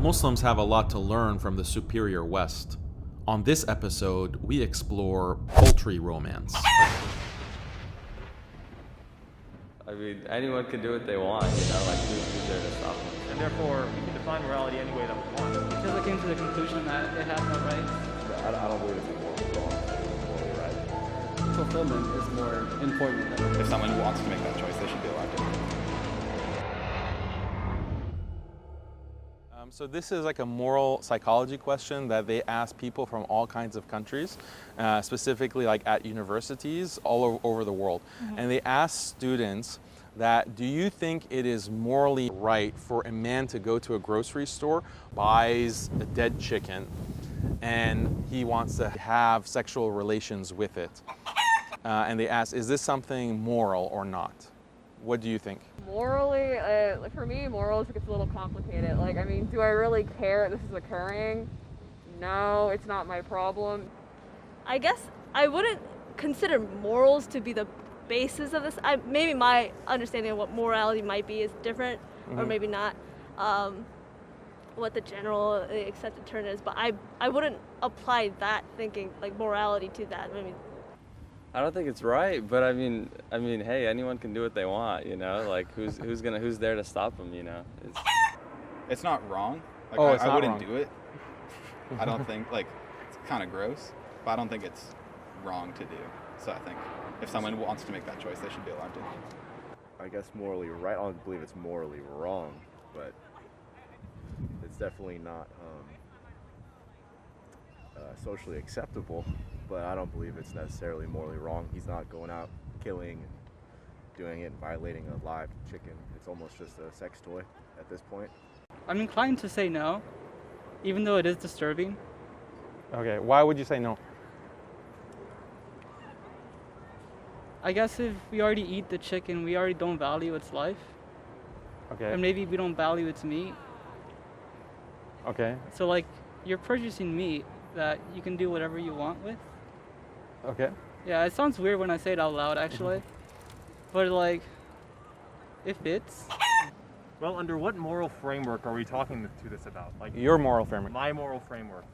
Muslims have a lot to learn from the superior West. On this episode, we explore poultry romance. I mean, anyone can do what they want, you know, like who's there to stop them? And therefore, we can define morality any way that we want. Because I came to the conclusion that it has no rights. I don't believe it's morally wrong, it's morally right. Fulfillment is more important than If someone wants to make that choice, they should be allowed to. So this is like a moral psychology question that they ask people from all kinds of countries, specifically like at universities all over the world. And they ask students that, do you think it is morally right for a man to go to a grocery store, buys a dead chicken, and he wants to have sexual relations with it? And they ask, is this something moral or not? What do you think? Morally, for me, morals gets a little complicated. Like, I mean, do I really care this is occurring? No, it's not my problem. I guess I wouldn't consider morals to be the basis of this. Maybe my understanding of what morality might be is different, or maybe not. What the general accepted term is, but I wouldn't apply that thinking, like morality, to that. I mean, I don't think it's right, but I mean, hey, anyone can do what they want, you know. Like, who's there to stop them, you know? It's not wrong. Like, I wouldn't do it. I don't think, like, it's kind of gross, but I don't think it's wrong to do. So I think if someone wants to make that choice, they should be allowed to. I guess morally right. I don't believe it's morally wrong, but it's definitely not socially acceptable. But I don't believe it's necessarily morally wrong. He's not going out killing, doing it, and violating a live chicken. It's almost just a sex toy at this point. I'm inclined to say no, even though it is disturbing. Okay, why would you say no? I guess if we already eat the chicken, we already don't value its life. Okay. And maybe we don't value its meat. Okay. So like, you're purchasing meat that you can do whatever you want with. Okay. Yeah, it sounds weird when I say it out loud, actually. But like, it fits. Well, under what moral framework are we talking to this about? Like Your moral framework. my moral framework.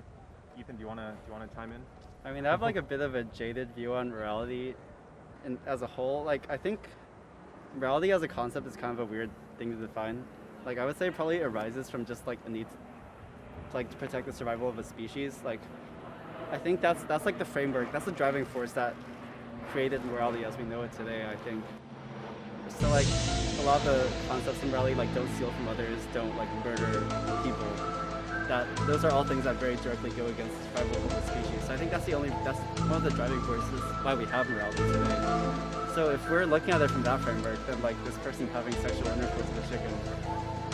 Ethan, do you wanna chime in? I mean, I have like a bit of a jaded view on morality, and as a whole, like I think morality as a concept is kind of a weird thing to define. Like I would say, it probably arises from just like the need to like to protect the survival of a species. Like I think that's like the framework. That's the driving force that created morality as we know it today, I think. So like a lot of the concepts in morality, like don't steal from others, don't like murder people. Those are all things that very directly go against the survival of the species. So I think that's one of the driving forces why we have morality today. So if we're looking at it from that framework, then like this person having sexual intercourse with a chicken,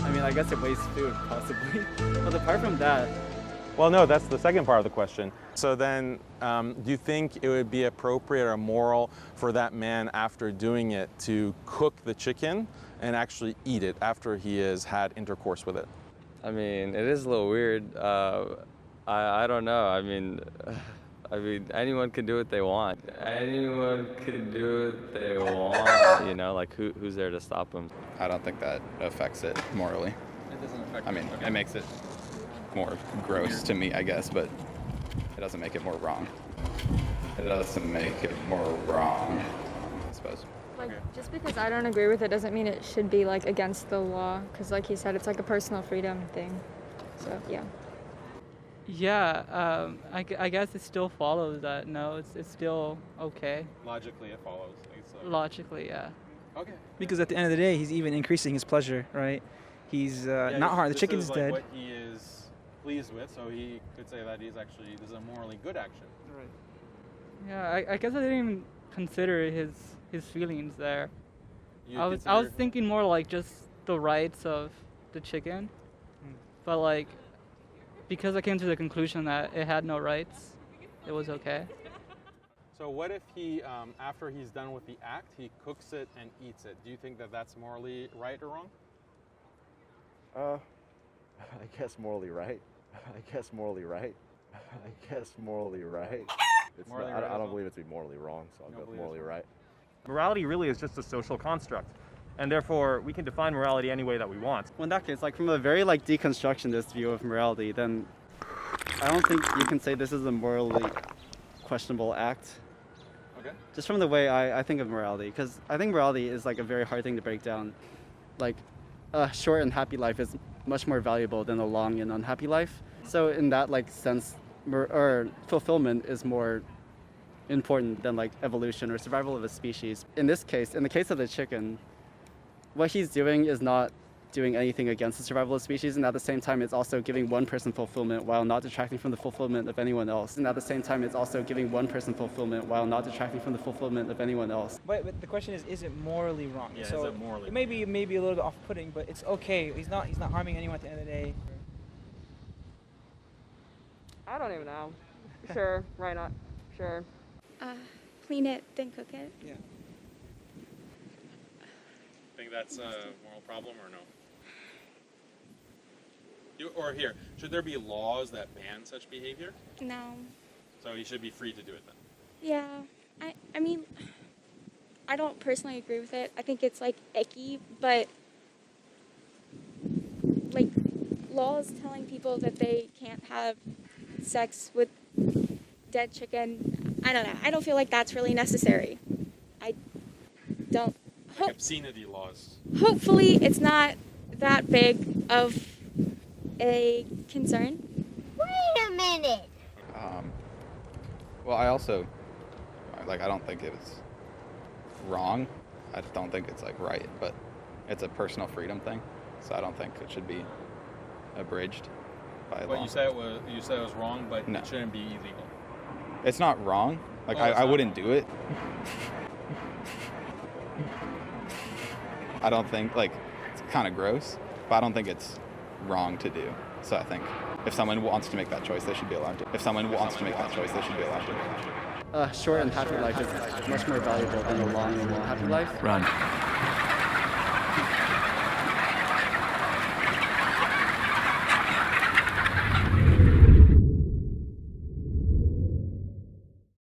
I mean, I guess it wastes food possibly. But apart from that, Well, no, that's the second part of the question. So then, do you think it would be appropriate or moral for that man, after doing it, to cook the chicken and actually eat it after he has had intercourse with it? I mean, it is a little weird. I don't know. I mean, anyone can do what they want. Anyone can do what they want. You know, like who's there to stop them? I don't think that affects it morally. it doesn't affect. I mean, it makes it more gross to me, I guess, but it doesn't make it more wrong. It doesn't make it more wrong, I suppose. Like, just because I don't agree with it doesn't mean it should be, like, against the law. Because, like he said, it's like a personal freedom thing. So, yeah. Yeah, I guess it still follows that no, it's still okay. Logically, it follows. Logically, yeah. Okay. Because at the end of the day, he's even increasing his pleasure, right? He's not harmed. The chicken is dead. What he is pleased with, so he could say that this is a morally good action. Right. Yeah, I guess I didn't even consider his feelings there. I was thinking more like just the rights of the chicken, but like because I came to the conclusion that it had no rights, it was okay. So what if he, after he's done with the act, he cooks it and eats it? Do you think that that's morally right or wrong? I guess morally right. I guess morally right. It's Morally not, right I as don't well? believe it to be morally wrong, so I'll go with morally right. Morality really is just a social construct. and therefore we can define morality any way that we want. Well, in that case, like from a very like deconstructionist view of morality, then I don't think you can say this is a morally questionable act. Okay. Just from the way I think of morality, because I think morality is like a very hard thing to break down. Like a short and happy life is much more valuable than a long and unhappy life. So in that like sense, or fulfillment is more important than like evolution or survival of a species. In this case, in the case of the chicken, what he's doing is not doing anything against the survival of species, and at the same time it's also giving one person fulfillment while not detracting from the fulfillment of anyone else. And at the same time it's also giving one person fulfillment while not detracting from the fulfillment of anyone else. But the question is it morally wrong? Yeah, so is it morally it may be a little bit off-putting, but it's okay. He's not harming anyone at the end of the day. I don't even know. Sure, why not? Sure. Clean it, then cook it. Yeah. Think that's a moral problem or no? Or here, should there be laws that ban such behavior? No. So he should be free to do it then? Yeah. I mean, I don't personally agree with it. I think it's like icky, but like laws telling people that they can't have sex with dead chicken, I don't know. I don't feel like that's really necessary. I don't. Like obscenity laws. Hopefully it's not that big of a concern. Wait a minute. Well, I also, like, I don't think it's wrong. I just don't think it's, like, right. But it's a personal freedom thing. So I don't think it should be abridged by law. But you said it was wrong, but No. it shouldn't be illegal. It's not wrong. Like, Oh, it's I not wouldn't wrong. do it. I don't think, like, it's kind of gross, but I don't think it's wrong to do. So I think if someone wants to make that choice, they should be allowed to. If someone wants to make that choice, they should be allowed to. A short and happy life is much more valuable than a long and unhappy life. Run.